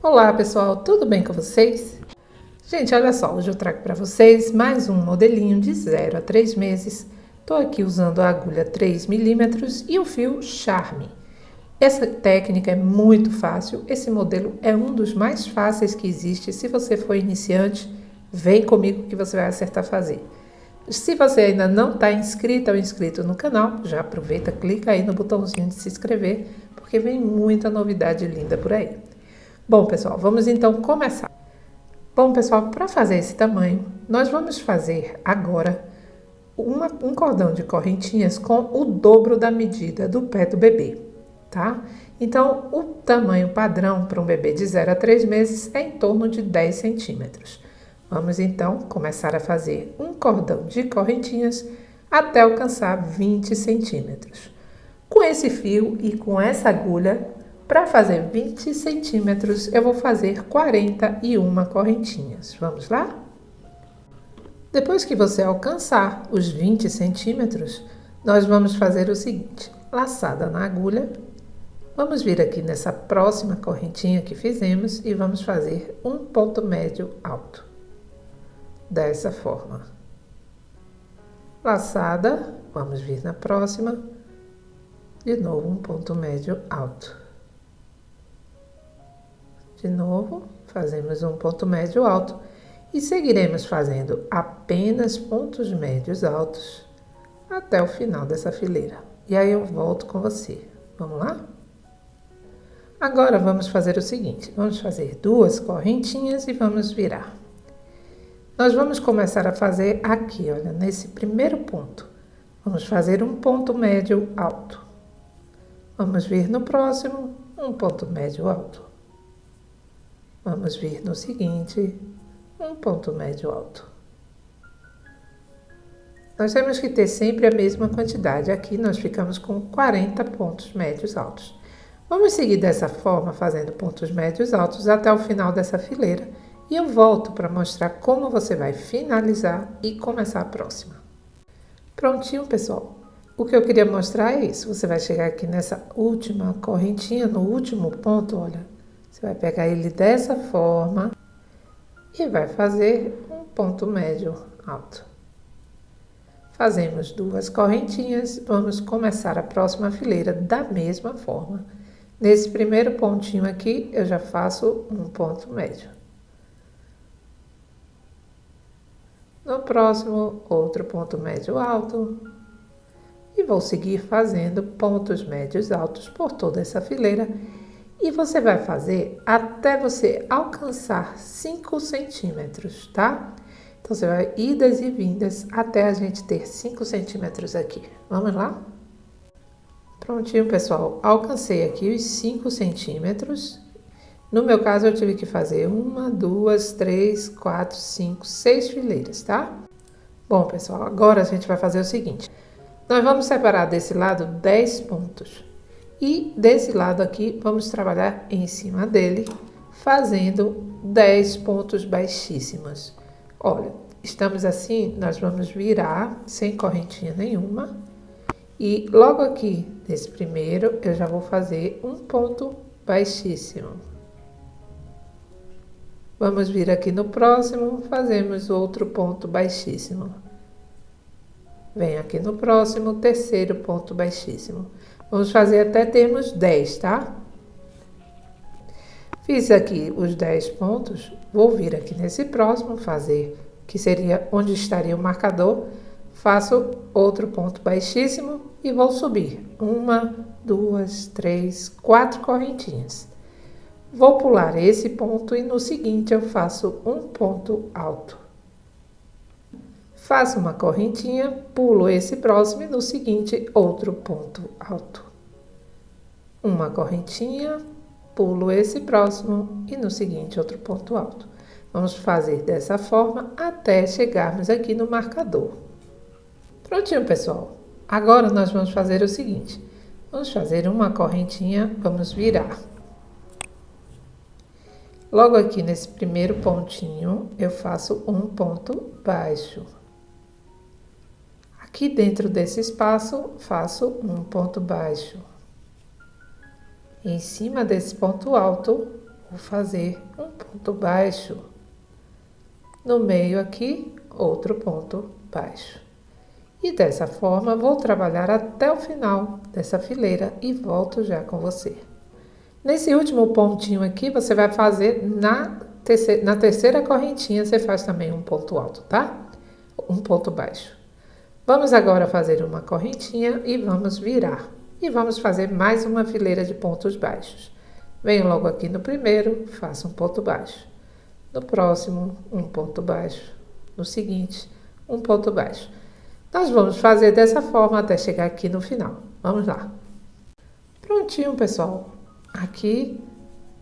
Olá pessoal, tudo bem com vocês? Gente, olha só, hoje eu trago para vocês mais um modelinho de 0 a 3 meses. Estou aqui usando a agulha 3 milímetros e o fio Charme. Essa técnica é muito fácil, esse modelo é um dos mais fáceis que existe. Se você for iniciante, vem comigo que você vai acertar fazer. Se você ainda não está inscrita ou inscrito no canal, já aproveita, clica aí no botãozinho de se inscrever, porque vem muita novidade linda por aí. Bom, pessoal, vamos então começar. Bom, pessoal, para fazer esse tamanho, nós vamos fazer agora um cordão de correntinhas com o dobro da medida do pé do bebê, tá? Então, o tamanho padrão para um bebê de 0 a 3 meses é em torno de 10 centímetros. Vamos então começar a fazer um cordão de correntinhas até alcançar 20 centímetros. Com esse fio e com essa agulha, para fazer 20 centímetros, eu vou fazer 41 correntinhas. Vamos lá? Depois que você alcançar os 20 centímetros, nós vamos fazer o seguinte: laçada na agulha, vamos vir aqui nessa próxima correntinha que fizemos e vamos fazer um ponto médio alto. Dessa forma. Laçada, vamos vir na próxima, de novo um ponto médio alto. De novo, fazemos um ponto médio alto e seguiremos fazendo apenas pontos médios altos até o final dessa fileira. E aí eu volto com você. Vamos lá? Agora vamos fazer o seguinte, vamos fazer 2 correntinhas e vamos virar. Nós vamos começar a fazer aqui, olha, nesse primeiro ponto. Vamos fazer um ponto médio alto. Vamos vir no próximo, um ponto médio alto. Vamos vir no seguinte, um ponto médio alto. Nós temos que ter sempre a mesma quantidade. Aqui nós ficamos com 40 pontos médios altos. Vamos seguir dessa forma, fazendo pontos médios altos até o final dessa fileira. E eu volto para mostrar como você vai finalizar e começar a próxima. Prontinho, pessoal. O que eu queria mostrar é isso. Você vai chegar aqui nessa última correntinha, no último ponto, olha. Você vai pegar ele dessa forma e vai fazer um ponto médio alto. Fazemos 2 correntinhas, vamos começar a próxima fileira da mesma forma. Nesse primeiro pontinho aqui, eu já faço um ponto médio. No próximo, outro ponto médio alto. E vou seguir fazendo pontos médios altos por toda essa fileira. E você vai fazer até você alcançar 5 centímetros, tá? Então, você vai idas e vindas até a gente ter 5 centímetros aqui. Vamos lá? Prontinho, pessoal. Alcancei aqui os 5 centímetros. No meu caso, eu tive que fazer 1, 2, 3, 4, 5, 6 fileiras, tá? Bom, pessoal, agora a gente vai fazer o seguinte. Nós vamos separar desse lado 10 pontos. E desse lado aqui, vamos trabalhar em cima dele, fazendo 10 pontos baixíssimos. Olha, estamos assim, nós vamos virar sem correntinha nenhuma. E logo aqui, nesse primeiro, eu já vou fazer um ponto baixíssimo. Vamos vir aqui no próximo, fazemos outro ponto baixíssimo. Vem aqui no próximo, terceiro ponto baixíssimo. Vamos fazer até termos 10, tá? Fiz aqui os 10 pontos, vou vir aqui nesse próximo, fazer, que seria onde estaria o marcador, faço outro ponto baixíssimo e vou subir 1, 2, 3, 4 correntinhas. Vou pular esse ponto e no seguinte eu faço um ponto alto. Faço uma correntinha, pulo esse próximo e no seguinte outro ponto alto. Uma correntinha, pulo esse próximo e no seguinte outro ponto alto. Vamos fazer dessa forma até chegarmos aqui no marcador. Prontinho, pessoal. Agora nós vamos fazer o seguinte. Vamos fazer uma correntinha, vamos virar. Logo aqui nesse primeiro pontinho, eu faço um ponto baixo. Aqui dentro desse espaço, faço um ponto baixo. Em cima desse ponto alto, vou fazer um ponto baixo. No meio aqui, outro ponto baixo. E dessa forma, vou trabalhar até o final dessa fileira e volto já com você. Nesse último pontinho aqui, você vai fazer na terceira correntinha, você faz também um ponto alto, tá? Um ponto baixo. Vamos agora fazer uma correntinha e vamos virar. E vamos fazer mais uma fileira de pontos baixos. Venho logo aqui no primeiro, faço um ponto baixo. No próximo, um ponto baixo. No seguinte, um ponto baixo. Nós vamos fazer dessa forma até chegar aqui no final. Vamos lá. Prontinho, pessoal. Aqui,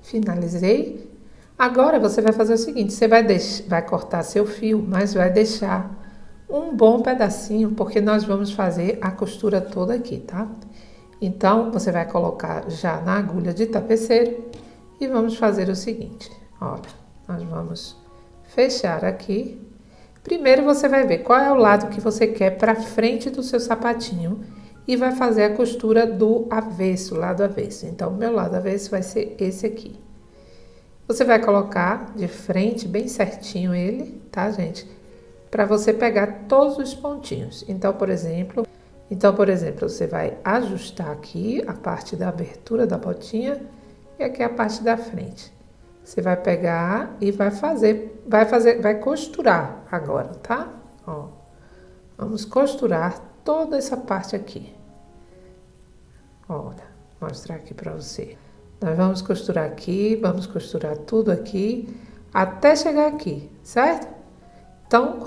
finalizei. Agora, você vai fazer o seguinte, você vai cortar seu fio, mas vai deixar um bom pedacinho, porque nós vamos fazer a costura toda aqui, tá? Então, você vai colocar já na agulha de tapeceiro e vamos fazer o seguinte. Olha, nós vamos fechar aqui. Primeiro, você vai ver qual é o lado que você quer para frente do seu sapatinho e vai fazer a costura do avesso, lado avesso. Então, o meu lado avesso vai ser esse aqui. Você vai colocar de frente, bem certinho ele, tá, gente? Para você pegar todos os pontinhos. Então, por exemplo, você vai ajustar aqui a parte da abertura da botinha e aqui a parte da frente. Você vai pegar e vai costurar agora, tá? Ó, vamos costurar toda essa parte aqui. Olha, vou mostrar aqui para você. Nós vamos costurar aqui, vamos costurar tudo aqui, até chegar aqui, certo? Então,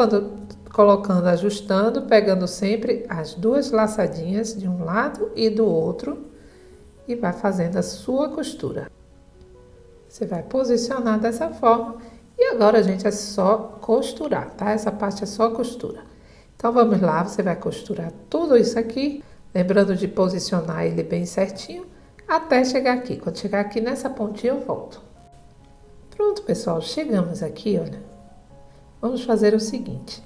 colocando, ajustando, pegando sempre as duas laçadinhas de um lado e do outro e vai fazendo a sua costura. Você vai posicionar dessa forma e agora, gente, é só costurar, tá? Essa parte é só costura. Então, vamos lá, você vai costurar tudo isso aqui, lembrando de posicionar ele bem certinho até chegar aqui. Quando chegar aqui nessa pontinha, eu volto. Pronto, pessoal, chegamos aqui, olha. Vamos fazer o seguinte.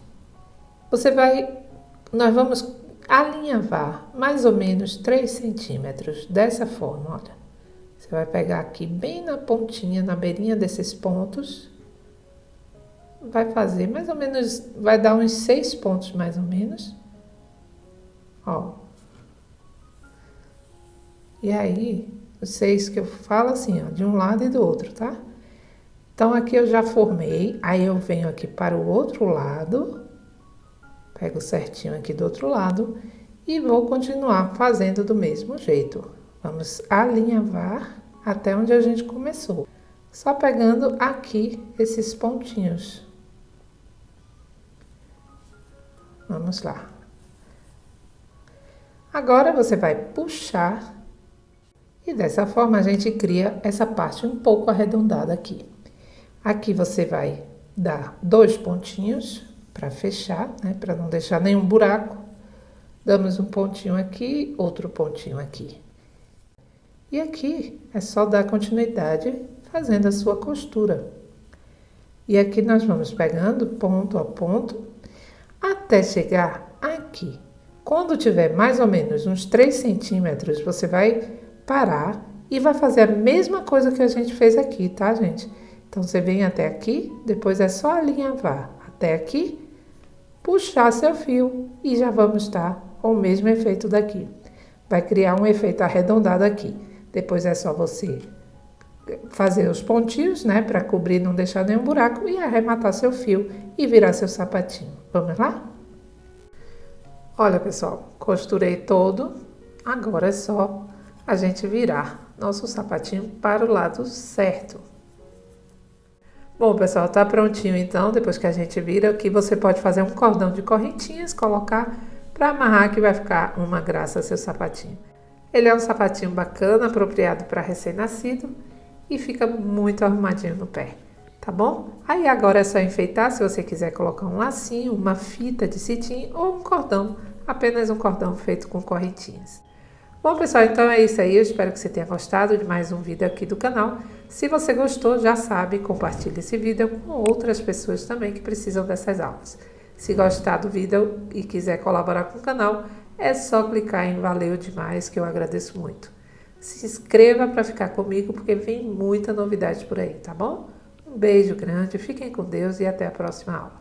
Nós vamos alinhavar mais ou menos 3 centímetros dessa forma, olha. Você vai pegar aqui bem na pontinha, na beirinha desses pontos. Vai fazer mais ou menos, vai dar uns 6 pontos mais ou menos. Ó. E aí, os 6 que eu falo assim, ó, de um lado e do outro, tá? Então, aqui eu já formei, aí eu venho aqui para o outro lado, pego certinho aqui do outro lado e vou continuar fazendo do mesmo jeito. Vamos alinhavar até onde a gente começou, só pegando aqui esses pontinhos. Vamos lá. Agora você vai puxar e dessa forma a gente cria essa parte um pouco arredondada aqui. Aqui você vai dar 2 pontinhos para fechar, né? Para não deixar nenhum buraco. Damos um pontinho aqui, outro pontinho aqui. E aqui é só dar continuidade fazendo a sua costura. E aqui nós vamos pegando ponto a ponto até chegar aqui. Quando tiver mais ou menos uns 3 centímetros, você vai parar e vai fazer a mesma coisa que a gente fez aqui, tá, gente? Então, você vem até aqui, depois é só alinhavar até aqui, puxar seu fio e já vamos estar com o mesmo efeito daqui. Vai criar um efeito arredondado aqui. Depois é só você fazer os pontinhos, né, para cobrir, não deixar nenhum buraco e arrematar seu fio e virar seu sapatinho. Vamos lá? Olha, pessoal, costurei todo. Agora é só a gente virar nosso sapatinho para o lado certo. Bom, pessoal, tá prontinho então, depois que a gente vira, aqui você pode fazer um cordão de correntinhas, colocar para amarrar que vai ficar uma graça seu sapatinho. Ele é um sapatinho bacana, apropriado para recém-nascido e fica muito arrumadinho no pé, tá bom? Aí agora é só enfeitar, se você quiser colocar um lacinho, uma fita de cetim ou um cordão, apenas um cordão feito com correntinhas. Bom, pessoal, então é isso aí. Eu espero que você tenha gostado de mais um vídeo aqui do canal. Se você gostou, já sabe, compartilhe esse vídeo com outras pessoas também que precisam dessas aulas. Se gostar do vídeo e quiser colaborar com o canal, é só clicar em valeu demais, que eu agradeço muito. Se inscreva para ficar comigo, porque vem muita novidade por aí, tá bom? Um beijo grande, fiquem com Deus e até a próxima aula.